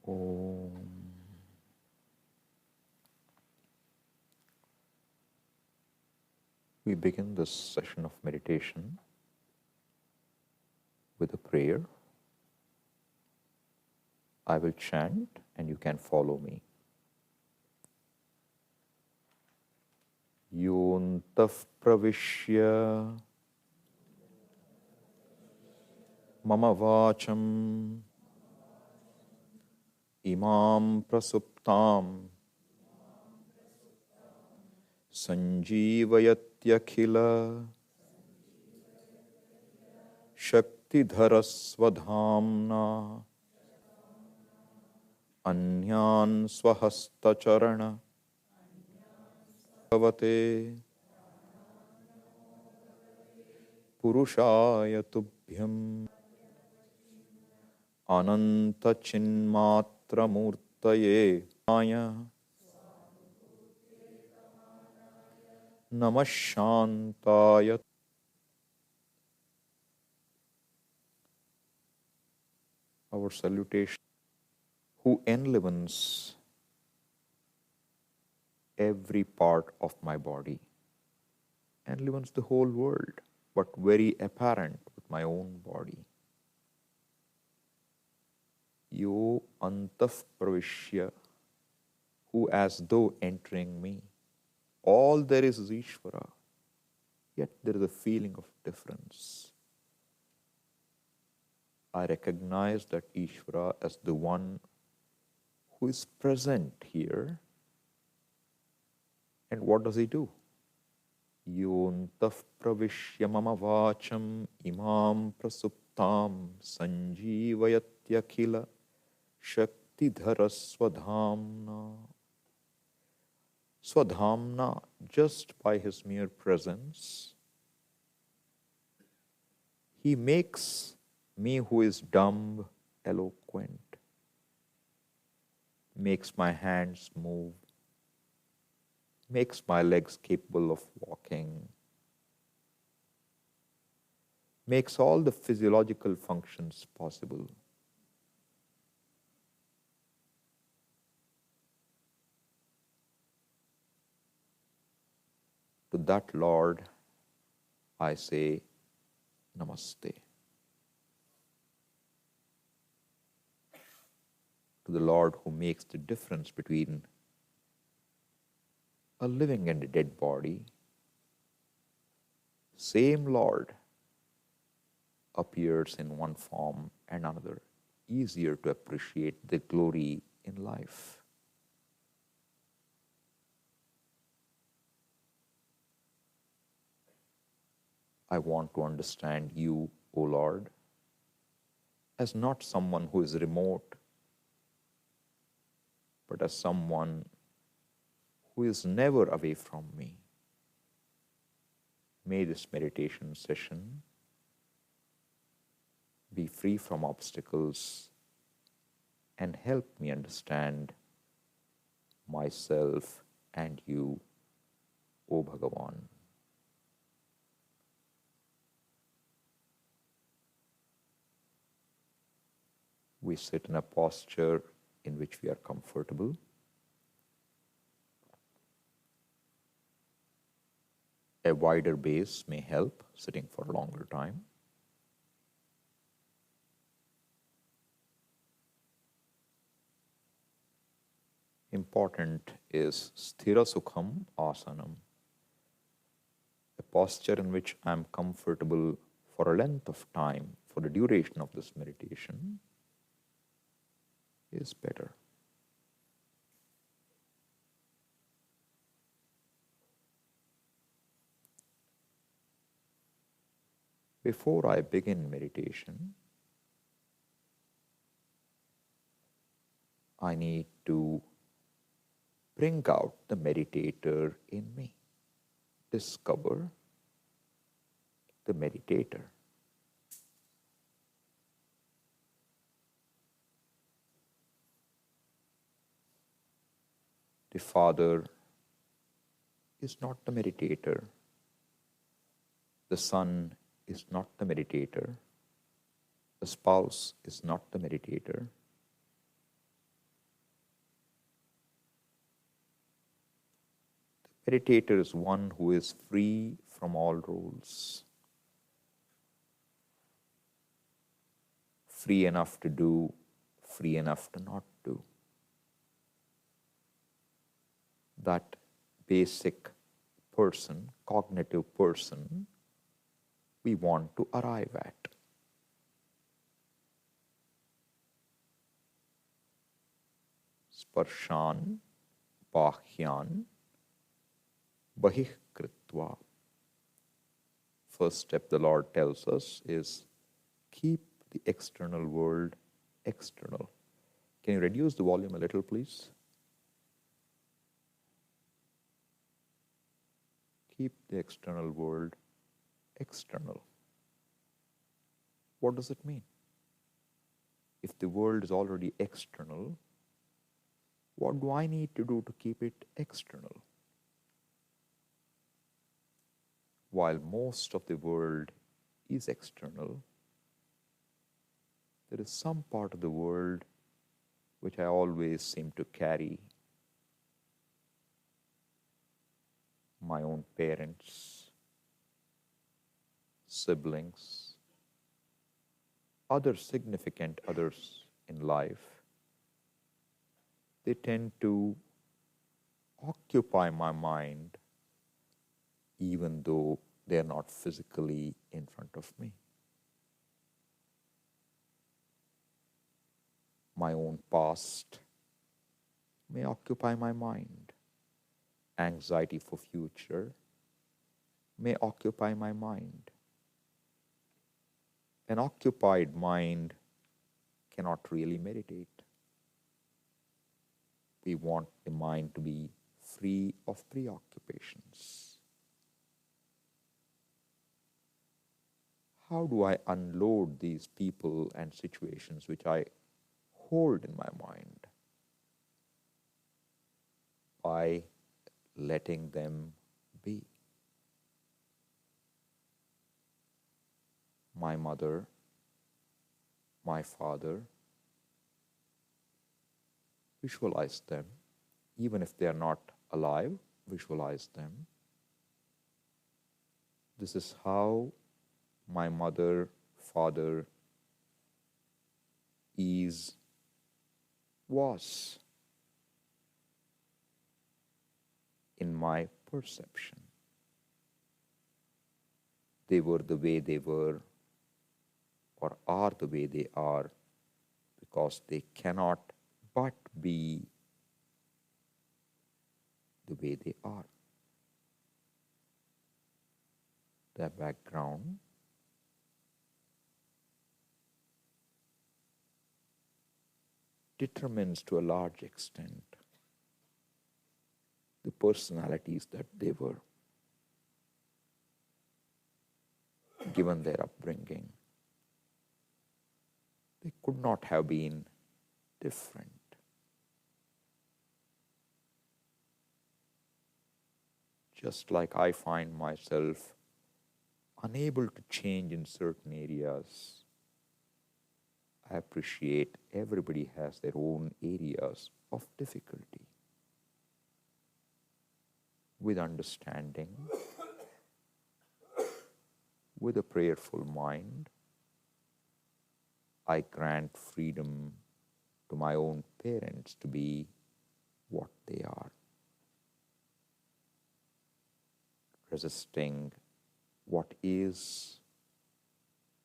Om. We begin this session of meditation with a prayer. I will chant and you can follow me. Yontaf pravishya mama vacham imam prasuptam sanjeevayatyakila shaktidharasvadhamna anyan swahastacharana bhavate purushaya tubhyam anantachinmatramurtaye aya namashantaya. Our salutation, who enlivens every part of my body, enlivens the whole world, but very apparent with my own body. Yo antaf pravishya, who as though entering me, all there is Ishvara, yet there is a feeling of difference. I recognize that Ishvara as the one who is present here. And what does he do? Yontaf pravishya mama vacham imam prasuptam sanjeevayatyakila shaktidhara swadhamna. Swadhamna, just by his mere presence, he makes me who is dumb eloquent, makes my hands move, makes my legs capable of walking, makes all the physiological functions possible. To that Lord, I say Namaste. To the Lord who makes the difference between a living and a dead body, same Lord appears in one form and another, easier to appreciate the glory in life. I want to understand you, O Lord, as not someone who is remote, but as someone who is never away from me. May this meditation session be free from obstacles and help me understand myself and you, O Bhagavan. We sit in a posture in which we are comfortable. A wider base may help, sitting for a longer time. Important is Sthira Sukham Asanam, a posture in which I am comfortable for a length of time, for the duration of this meditation, is better. Before I begin meditation, I need to bring out the meditator in me, discover the meditator. The father is not the meditator. The son is not the meditator. The spouse is not the meditator. Meditator is one who is free from all rules, free enough to do, free enough to not do. That basic person, cognitive person, we want to arrive at. Sparshan, Bahyan, Bahih Kritva. First step the Lord tells us is keep the external world external. Can you reduce the volume a little, please? Keep the external world external. What does it mean? If the world is already external, what do I need to do to keep it external? While most of the world is external, there is some part of the world which I always seem to carry. My own parents, siblings, other significant others in life. They tend to occupy my mind even though they're not physically in front of me. My own past may occupy my mind. Anxiety for future may occupy my mind. An occupied mind cannot really meditate. We want the mind to be free of preoccupations. How do I unload these people and situations which I hold in my mind? By letting them be. My mother, my father, visualize them. Even if they are not alive, visualize them. This is how my mother, father was in my perception. They were the way they were or are the way they are because they cannot but be the way they are. Their background determines to a large extent the personalities that they were, given their upbringing. They could not have been different. Just like I find myself unable to change in certain areas, I appreciate everybody has their own areas of difficulty. With understanding, with a prayerful mind, I grant freedom to my own parents to be what they are. Resisting what is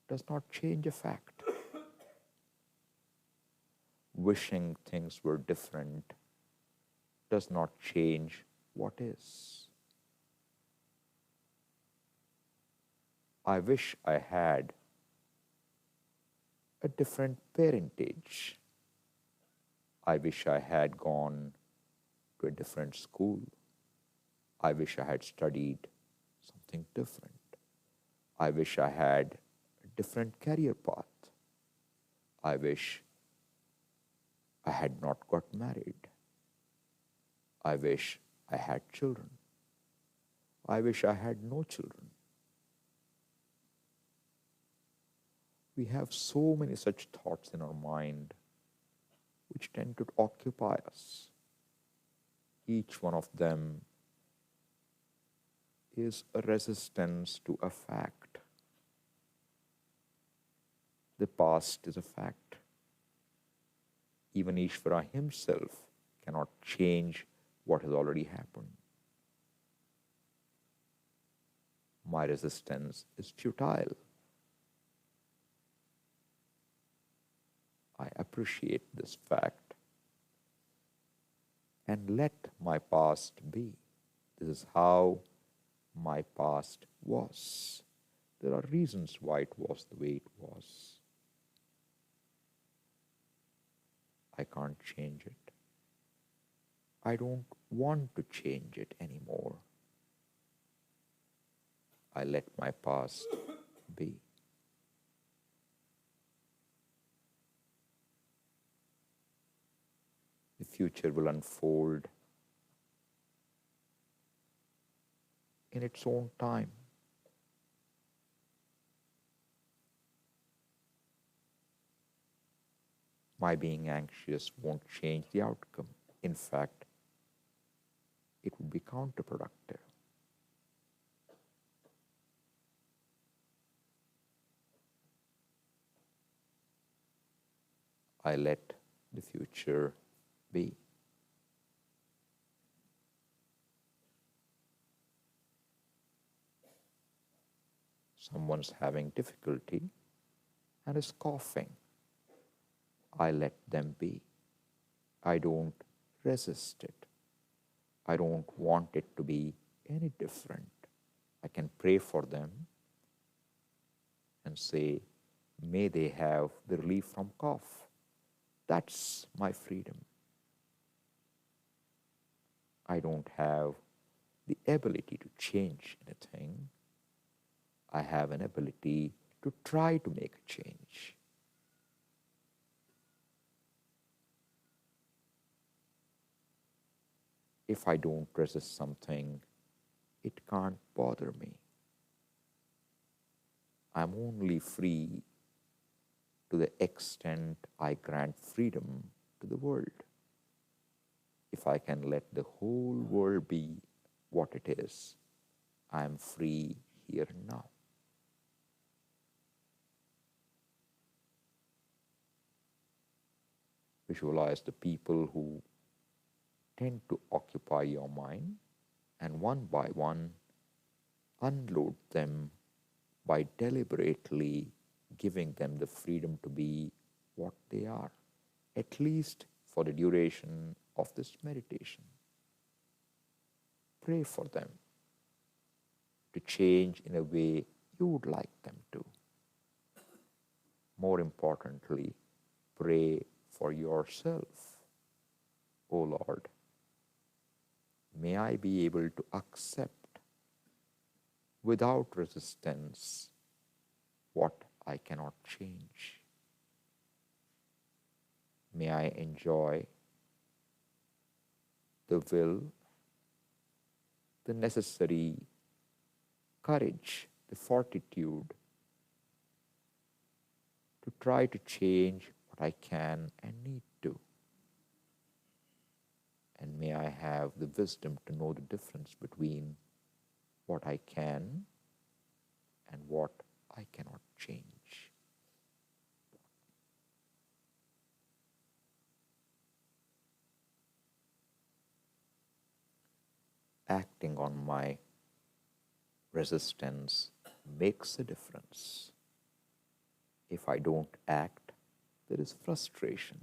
does not change a fact. Wishing things were different does not change what is. I wish I had a different parentage. I wish I had gone to a different school. I wish I had studied something different. I wish I had a different career path. I wish I had not got married. I wish I had children. I wish I had no children. We have so many such thoughts in our mind which tend to occupy us. Each one of them is a resistance to a fact. The past is a fact. Even Ishvara himself cannot change what has already happened. My resistance is futile. I appreciate this fact and let my past be. This is how my past was. There are reasons why it was the way it was. I can't change it. I don't want to change it anymore. I let my past be. The future will unfold in its own time. My being anxious won't change the outcome. In fact, it would be counterproductive. I let the future be. Someone's having difficulty and is coughing. I let them be. I don't resist it. I don't want it to be any different. I can pray for them and say, may they have the relief from cough. That's my freedom. I don't have the ability to change anything. I have an ability to try to make a change. If I don't resist something, it can't bother me. I'm only free to the extent I grant freedom to the world. If I can let the whole world be what it is, I am free here and now. Visualize the people who tend to occupy your mind and one by one unload them by deliberately giving them the freedom to be what they are, at least for the duration of this meditation. Pray for them to change in a way you would like them to. More importantly, pray for yourself. O Lord, may I be able to accept without resistance what I cannot change. May I enjoy the will, the necessary courage, the fortitude to try to change what I can and need to. And may I have the wisdom to know the difference between what I can and what I cannot change. Acting on my resistance makes a difference. If I don't act, there is frustration.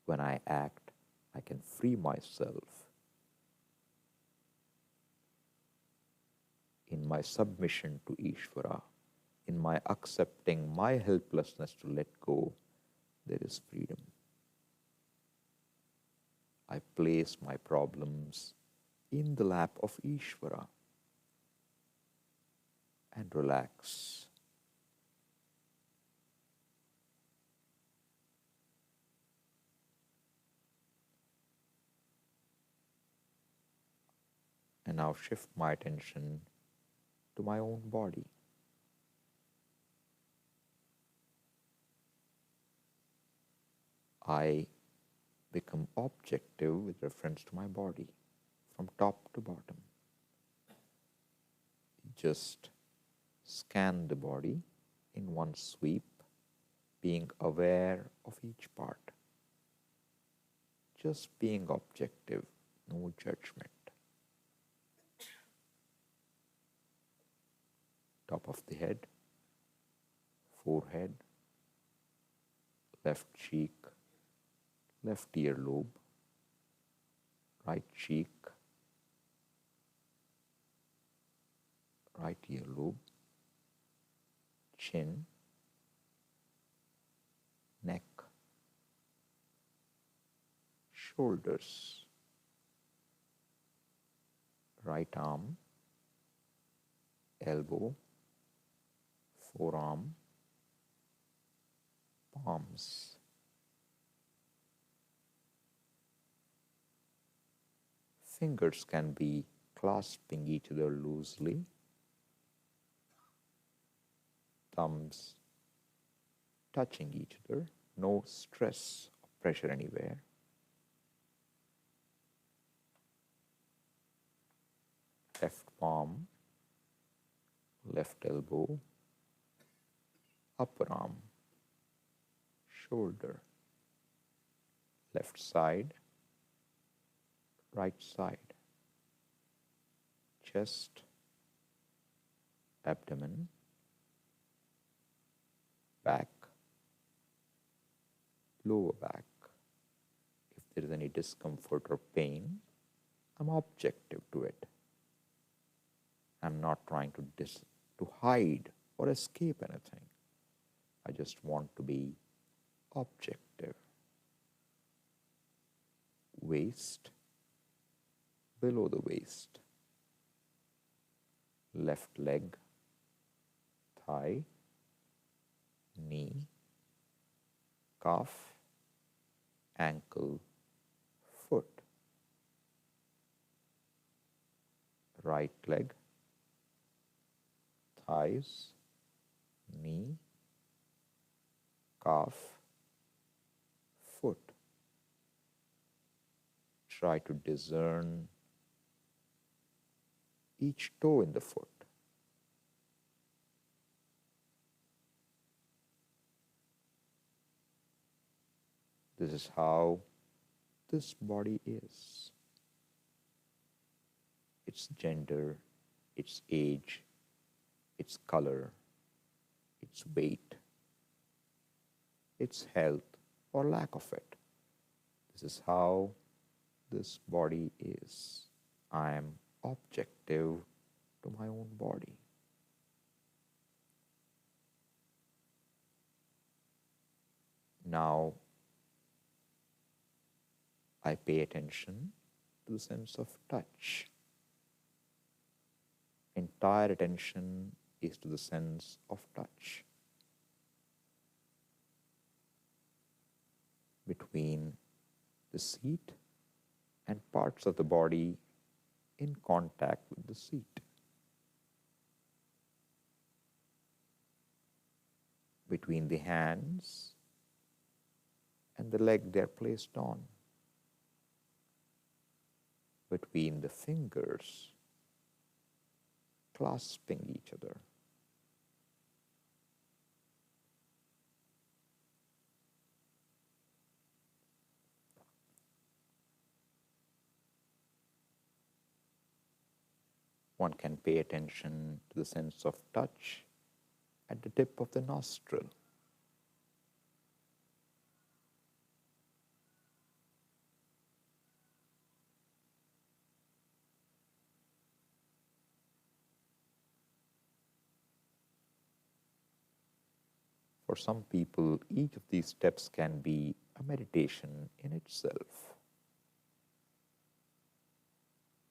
When I act, I can free myself. In my submission to Ishvara, in my accepting my helplessness to let go, there is freedom. I place my problems in the lap of Ishvara and relax. And now shift my attention to my own body. I become objective with reference to my body from top to bottom. Just scan the body in one sweep, being aware of each part. Just being objective, no judgment. Top of the head, forehead, left cheek, left earlobe, right cheek, right earlobe, chin, neck, shoulders, right arm, elbow, forearm, palms. Fingers can be clasping each other loosely, thumbs touching each other, no stress or pressure anywhere. Left palm, left elbow, upper arm, shoulder, left side, right side, chest, abdomen, back, lower back. If there is any discomfort or pain, I'm objective to it. I'm not trying to hide or escape anything. I just want to be objective. Waist, below the waist, left leg, thigh, knee, calf, ankle, foot, right leg, thighs, knee, calf, foot. Try to discern each toe in the foot. This is how this body is. Its gender, its age, its color, its weight, its health or lack of it. This is how this body is. I am objective to my own body. Now, I pay attention to the sense of touch. Entire attention is to the sense of touch. Between the seat and parts of the body in contact with the seat. Between the hands and the leg they are placed on. Between the fingers clasping each other. One can pay attention to the sense of touch at the tip of the nostril. For some people, each of these steps can be a meditation in itself.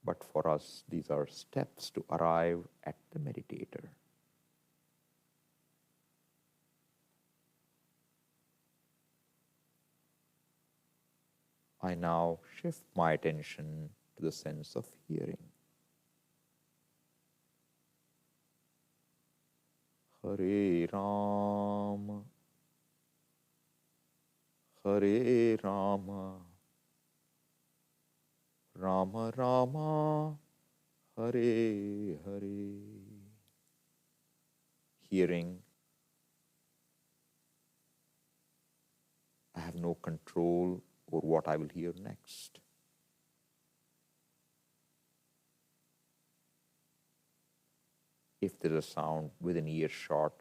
But for us, these are steps to arrive at the meditator. I now shift my attention to the sense of hearing. Hare Rama, Hare Rama, Rama Rama, Hare Hare. Hearing, I have no control over what I will hear next. If there is a sound within earshot,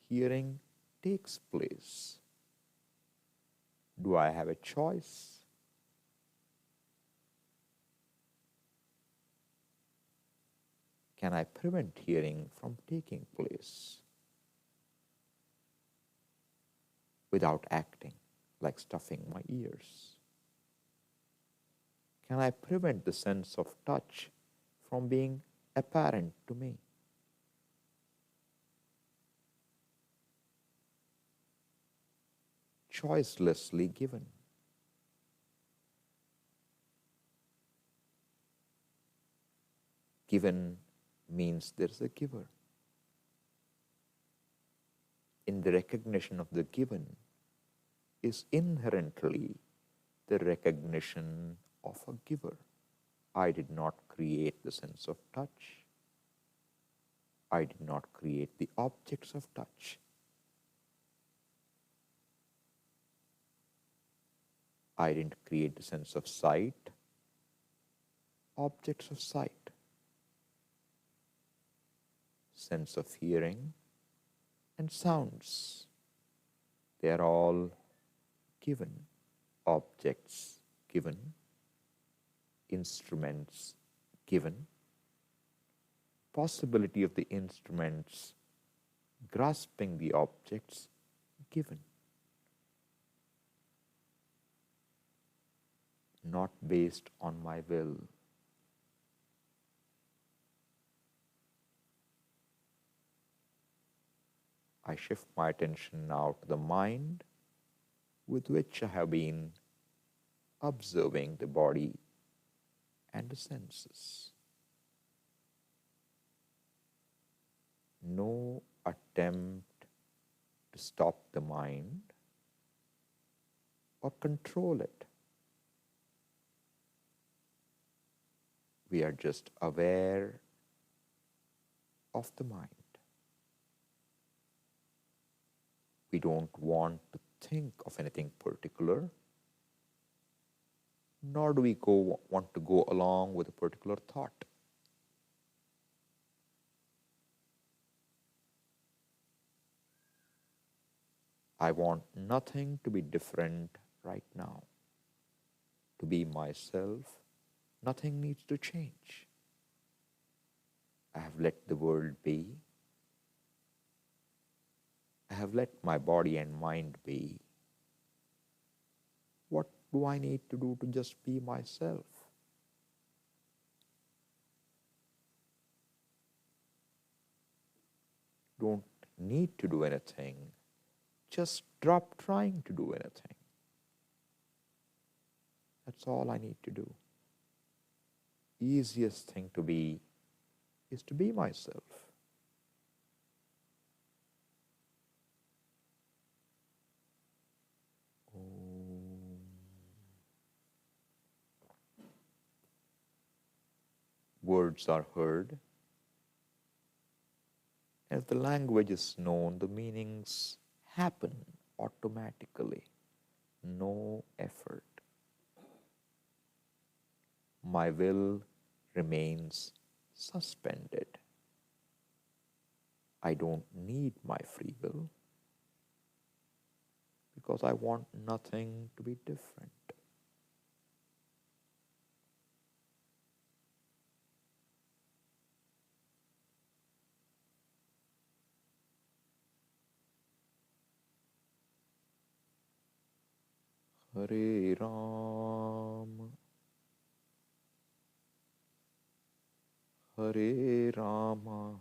hearing takes place. Do I have a choice? Can I prevent hearing from taking place without acting like stuffing my ears? Can I prevent the sense of touch from being apparent to me? Choicelessly given. Given means there is a giver. In the recognition of the given is inherently the recognition of a giver. I did not create the sense of touch. I did not create the objects of touch. I didn't create the sense of sight, objects of sight, sense of hearing, and sounds. They are all given, objects given, instruments given, possibility of the instruments grasping the objects given, not based on my will. I shift my attention now to the mind with which I have been observing the body and the senses. No attempt to stop the mind or control it. We are just aware of the mind. We don't want to think of anything particular, nor do we want to go along with a particular thought. I want nothing to be different right now. To be myself, nothing needs to change. I have let the world be. I have let my body and mind be. What do I need to do to just be myself? Don't need to do anything. Just drop trying to do anything. That's all I need to do. Easiest thing to be is to be myself. Words are heard. As the language is known, the meanings happen automatically. No effort. My will remains suspended. I don't need my free will because I want nothing to be different. Hare Ram, Hare Rama,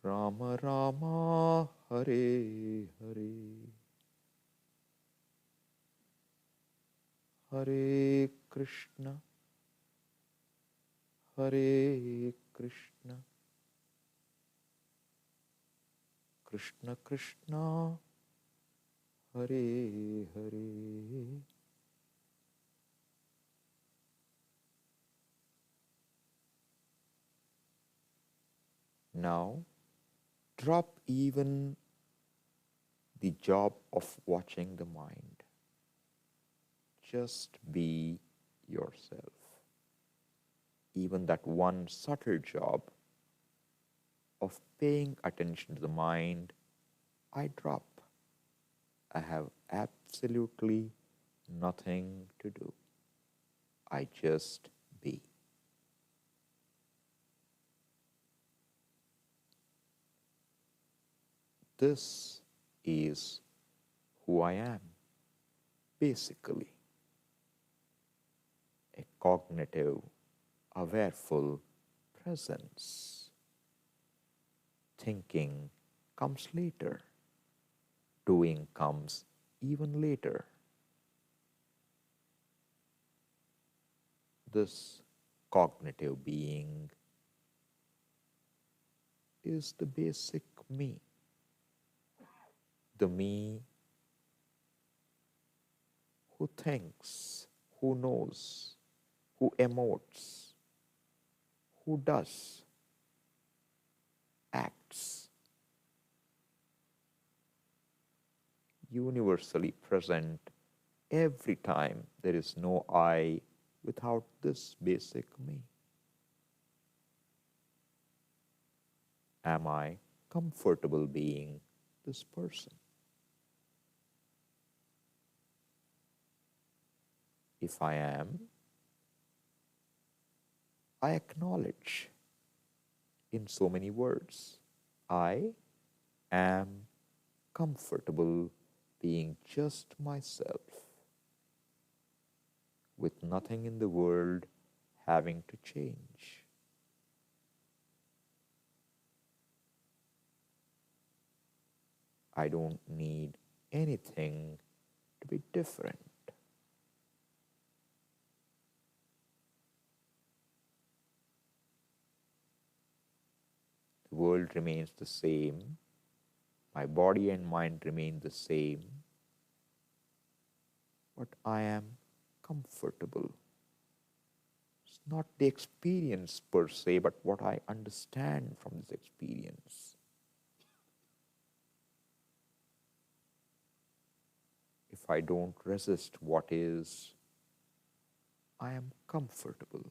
Rama Rama, Hare Hare, Hare Krishna, Hare Krishna, Krishna Krishna, Hare Hare. Now, drop even the job of watching the mind. Just be yourself. Even that one subtle job of paying attention to the mind, I drop. I have absolutely nothing to do. I just be. This is who I am, basically. A cognitive, awareful presence. Thinking comes later. Doing comes even later. This cognitive being is the basic me. The me who thinks, who knows, who emotes, who does, acts, universally present every time. There is no I without this basic me. Am I comfortable being this person? If I am, I acknowledge in so many words, I am comfortable being just myself, with nothing in the world having to change. I don't need anything to be different. The world remains the same. My body and mind remain the same. But I am comfortable. It's not the experience per se, but what I understand from this experience. If I don't resist what is, I am comfortable.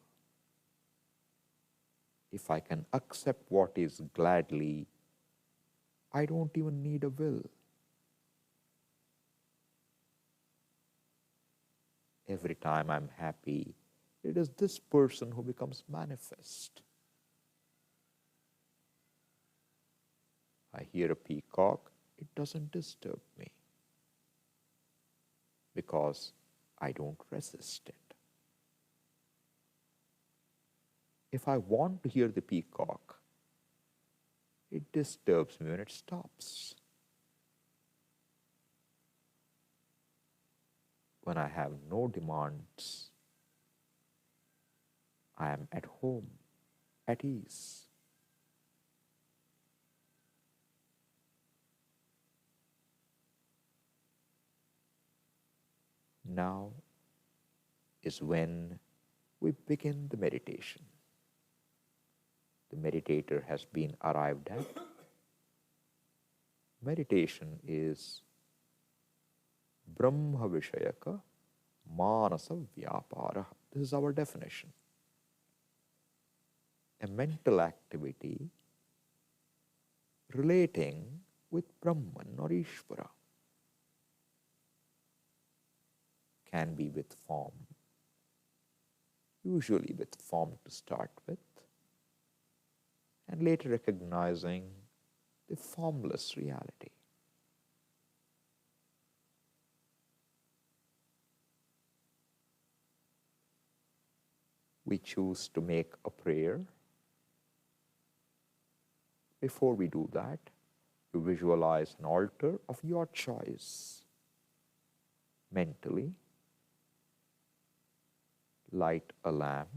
If I can accept what is gladly, I don't even need a will. Every time I'm happy, it is this person who becomes manifest. I hear a peacock, it doesn't disturb me because I don't resist it. If I want to hear the peacock, it disturbs me when it stops. When I have no demands, I am at home, at ease. Now is when we begin the meditation. The meditator has been arrived at. Meditation is Brahma Vishayaka Manasa Vyapara. This is our definition. A mental activity relating with Brahman or Ishvara. Can be with form, usually with form to start with, and later recognizing the formless reality. We choose to make a prayer. Before we do that, you visualize an altar of your choice. Mentally, light a lamp.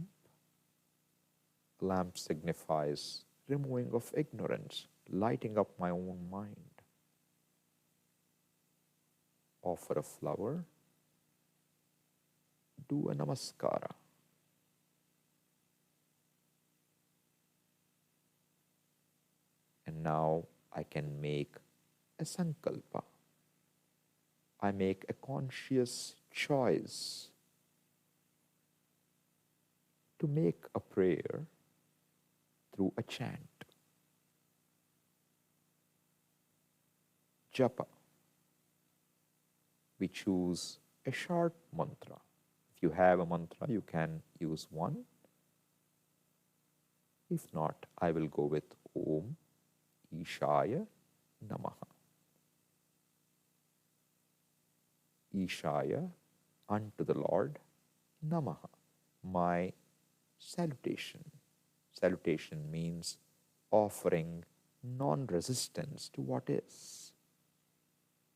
A lamp signifies removing of ignorance, lighting up my own mind. Offer a flower. Do a namaskara. And now I can make a sankalpa. I make a conscious choice to make a prayer through a chant. Japa. We choose a short mantra. If you have a mantra, you can use one. If not, I will go with Om Ishaya Namaha. Ishaya, unto the Lord, Namaha, my salutation. Salutation means offering non-resistance to what is.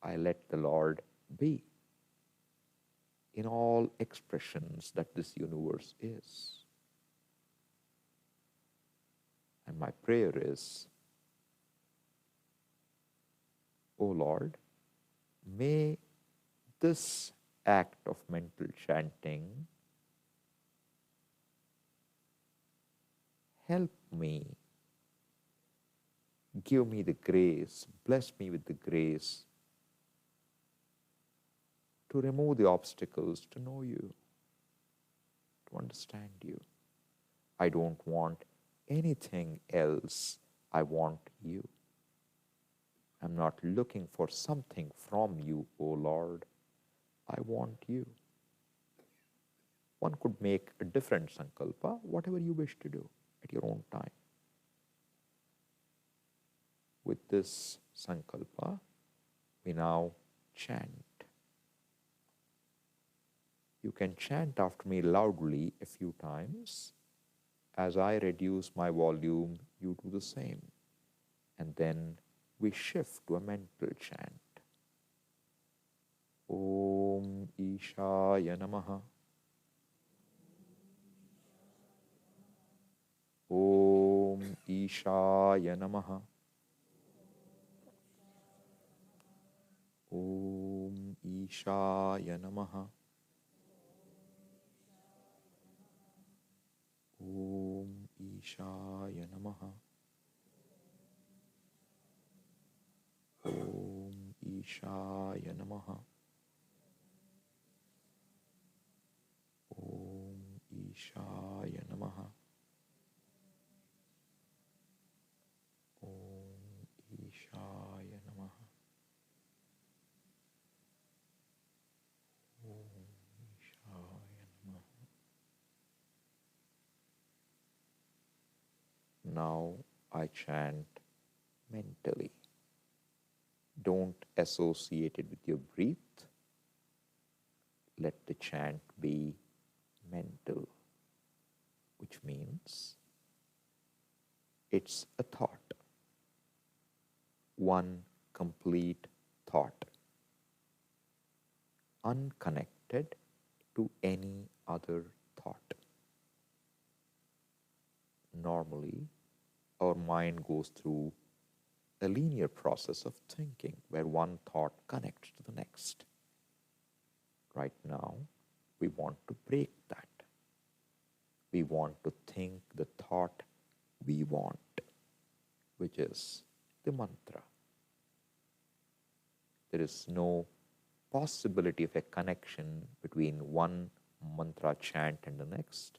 I let the Lord be in all expressions that this universe is. And my prayer is, O Lord, may this act of mental chanting help me, give me the grace, bless me with the grace to remove the obstacles to know you, to understand you. I don't want anything else. I want you. I'm not looking for something from you, O Lord. I want you. One could make a different sankalpa, whatever you wish to do at your own time. With this sankalpa, we now chant. You can chant after me loudly a few times. As I reduce my volume, you do the same. And then we shift to a mental chant. Om Ishaya Namaha. Om Ishaya Namaha. Om Ishaya Namaha. Om Ishaya Namaha. Om Ishaya Namaha. Om Ishaya Namaha. Om Ishaya Namaha. Om Ishaya Namaha. Now I chant mentally. Don't associate it with your breath. Let the chant be mental, which means it's a thought, one complete thought, unconnected to any other thought. Normally, our mind goes through a linear process of thinking where one thought connects to the next. Right now, we want to break that. We want to think the thought we want, which is the mantra. There is no possibility of a connection between one mantra chant and the next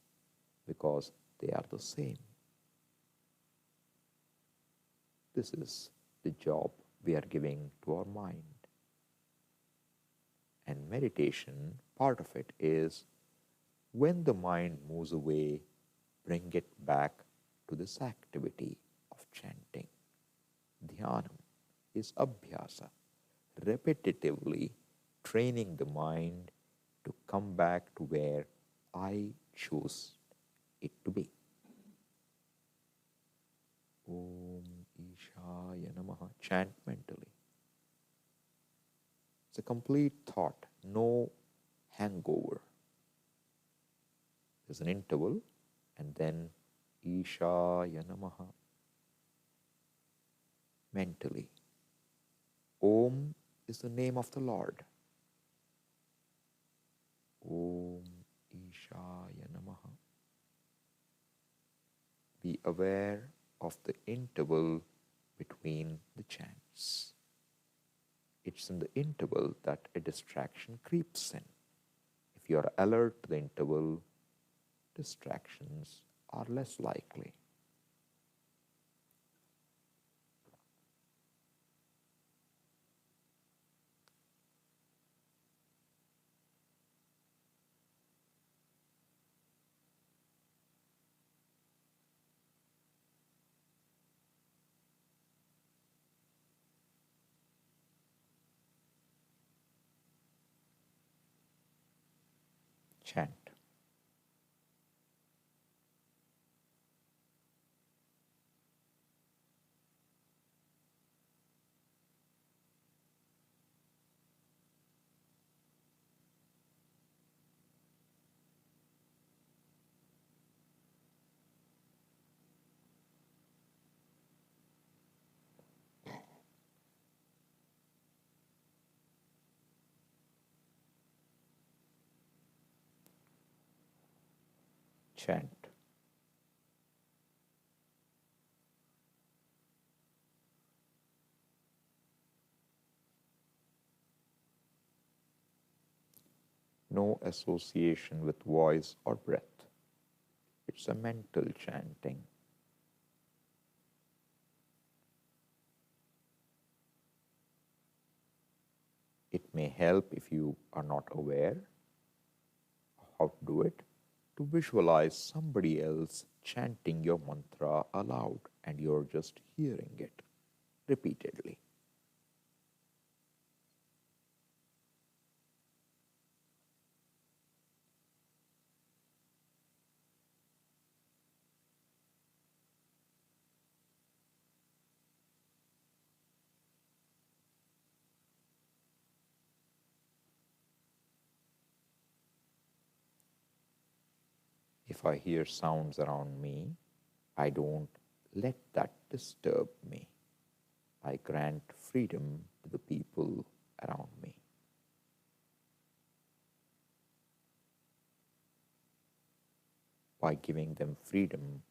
because they are the same. This is the job we are giving to our mind. And meditation, part of it is when the mind moves away, bring it back to this activity of chanting. Dhyanam is abhyasa, repetitively training the mind to come back to where I choose it to be. Om Ishaya Namaha. Chant mentally. It's a complete thought, no hangover. There's an interval and then Ishaya Namaha. Mentally. Om is the name of the Lord. Om Ishaya Namaha. Be aware of the interval between the chants. It's in the interval that a distraction creeps in. If you are alert to the interval, distractions are less likely. Chant. Chant. No association with voice or breath. It's a mental chanting. It may help if you are not aware of how to do it, to visualize somebody else chanting your mantra aloud and you're just hearing it repeatedly. If I hear sounds around me, I don't let that disturb me. I grant freedom to the people around me. By giving them freedom,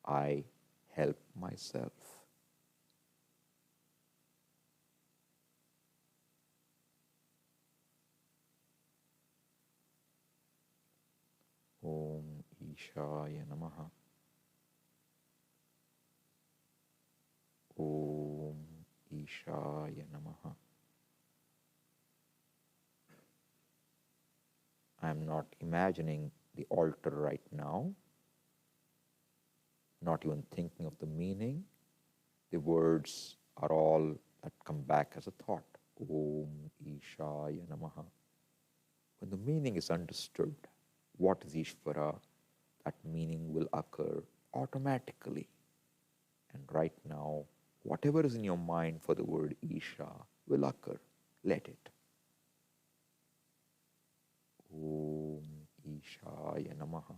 I help myself. Om Ishaya Namaha. Om Ishaya Namaha. I am not imagining the altar right now, not even thinking of the meaning. The words are all that come back as a thought. Om Ishaya Namaha. When the meaning is understood, what is Ishvara, that meaning will occur automatically. And right now, whatever is in your mind for the word Isha will occur. Let it. Om Ishaya Namaha.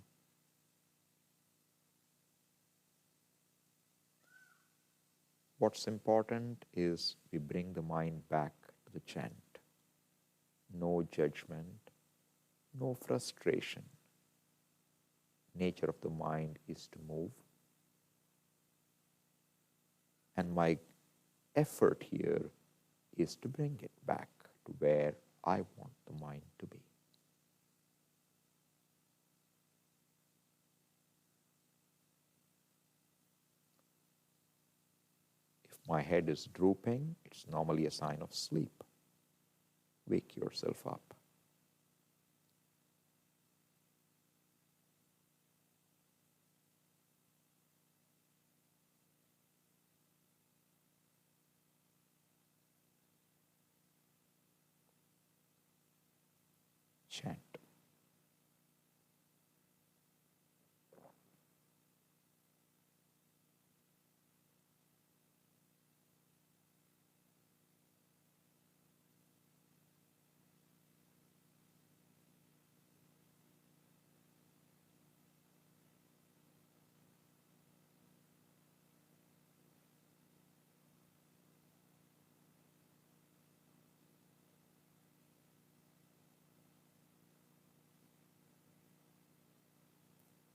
What's important is we bring the mind back to the chant. No judgment, no frustration. Nature of the mind is to move. And my effort here is to bring it back to where I want the mind to be. If my head is drooping, it's normally a sign of sleep. Wake yourself up. Chant.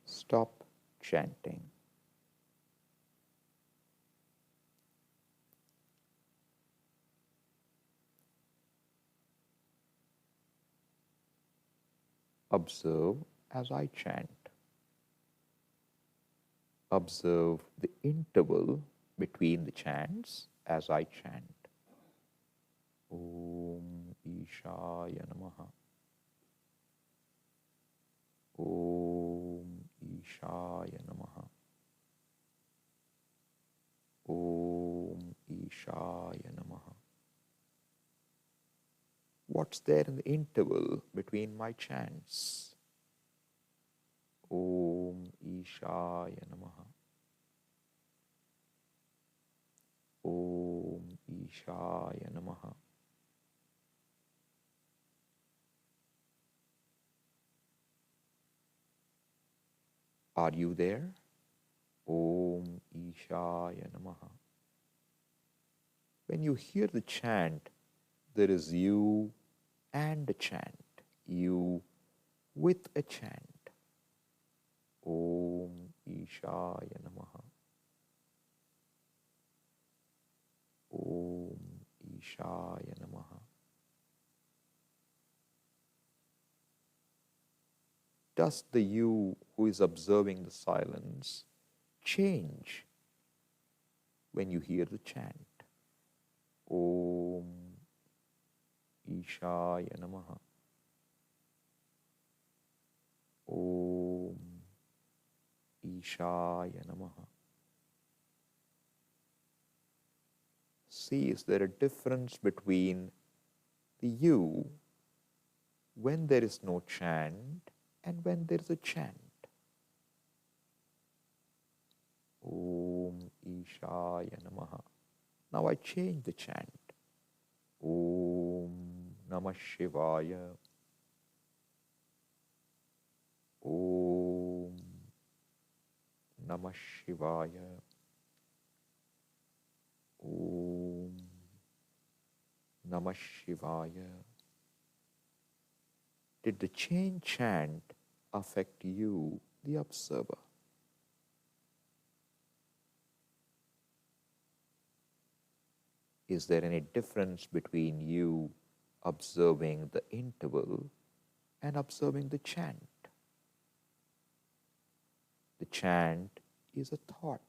Stop chanting. Observe as I chant. Observe the interval between the chants as I chant. Om Ishaya Namaha. Om Ishaya Namaha. Om Ishaya Namaha. What's there in the interval between my chants? Om Ishaya Namaha. Om Ishaya Namaha. Are you there? Om Ishaya Namaha. When you hear the chant, there is you and a chant, you with a chant. Om Ishaya Namaha. Om Ishaya Namaha. Does the you who is observing the silence change when you hear the chant? Om Ishaya Namaha. Om Ishaya Namaha. See, is there a difference between the you when there is no chant and when there is a chant? Om Ishaya Namaha. Now I change the chant. Om Namah Shivaya. Om Namah Shivaya. Om Namah Shivaya. Did the change chant affect you, the observer? Is there any difference between you observing the interval and observing the chant? The chant is a thought.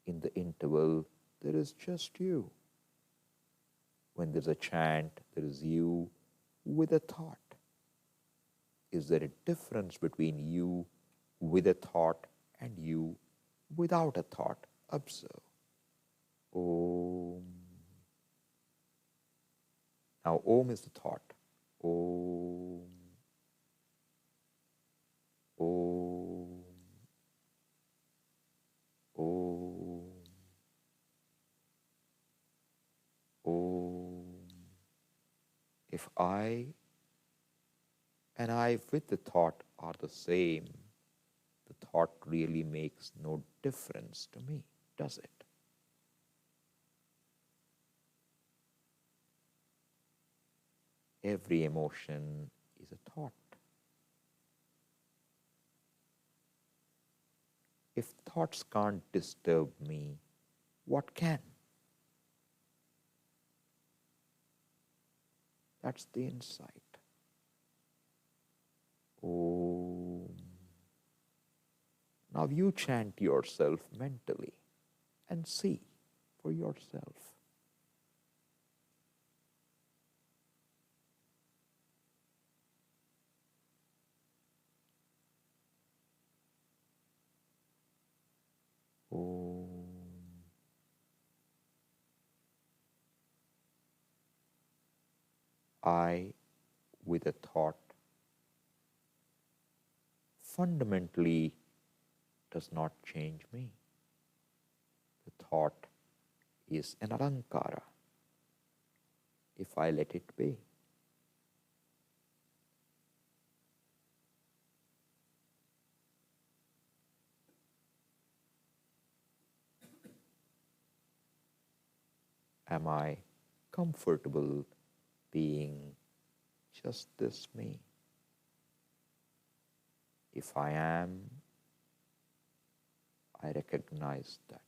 In the interval, there is just you. When there's a chant, there is you with a thought. Is there a difference between you with a thought and you without a thought? Observe. Om. Now, Om is the thought. Om. Om. Om. Om. If I and I with the thought are the same, the thought really makes no difference to me, does it? Every emotion is a thought. If thoughts can't disturb me, what can? That's the insight. Om. Now you chant yourself mentally and see for yourself. Om. I, with a thought, fundamentally does not change me. The thought is an alankara if I let it be. Am I comfortable being just this me? If I am, I recognize that.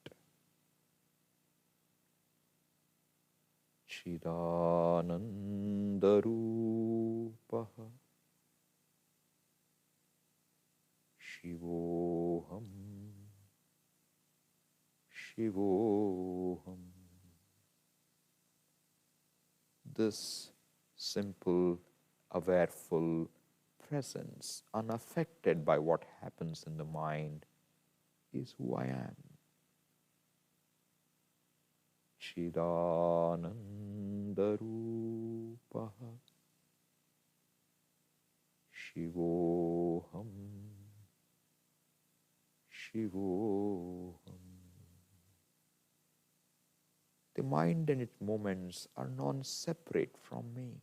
Chidanandarupaha Shivoham, Shivoham. This simple, awareful presence, unaffected by what happens in the mind, is who I am. Chidanandarupaha Shivoham, Shivoham. The mind and its moments are non-separate from me.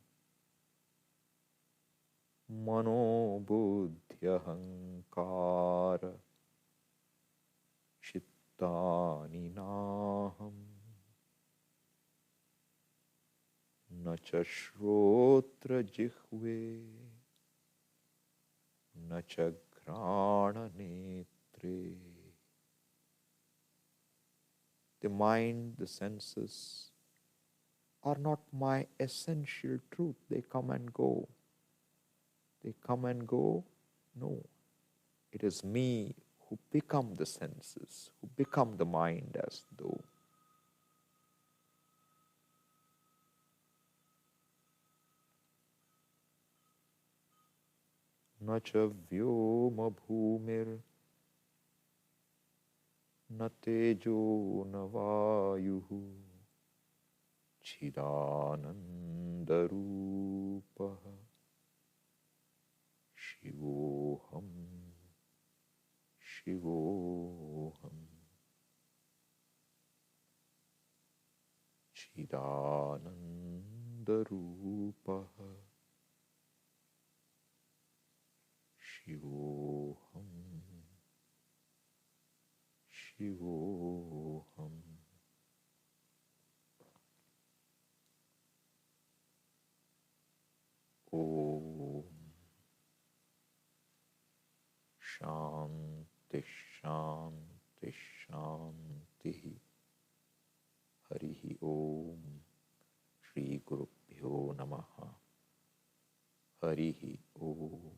Mano buddhyahankara chittani naham nacha shrotra jihve nacha grana netre. The mind, the senses are not my essential truth. They come and go. They come and go. No, it is me who become the senses, who become the mind as though. Nacha vyoma bhumir na tejo na vayuhu chidanandarupaha Shivoham, Shivoham. Chidanandarupaha Shivoham, Shivoham. Om Shanti Shanti Shanti. Harihi Om. Shri Gurubhyo Namaha. Harihi Om.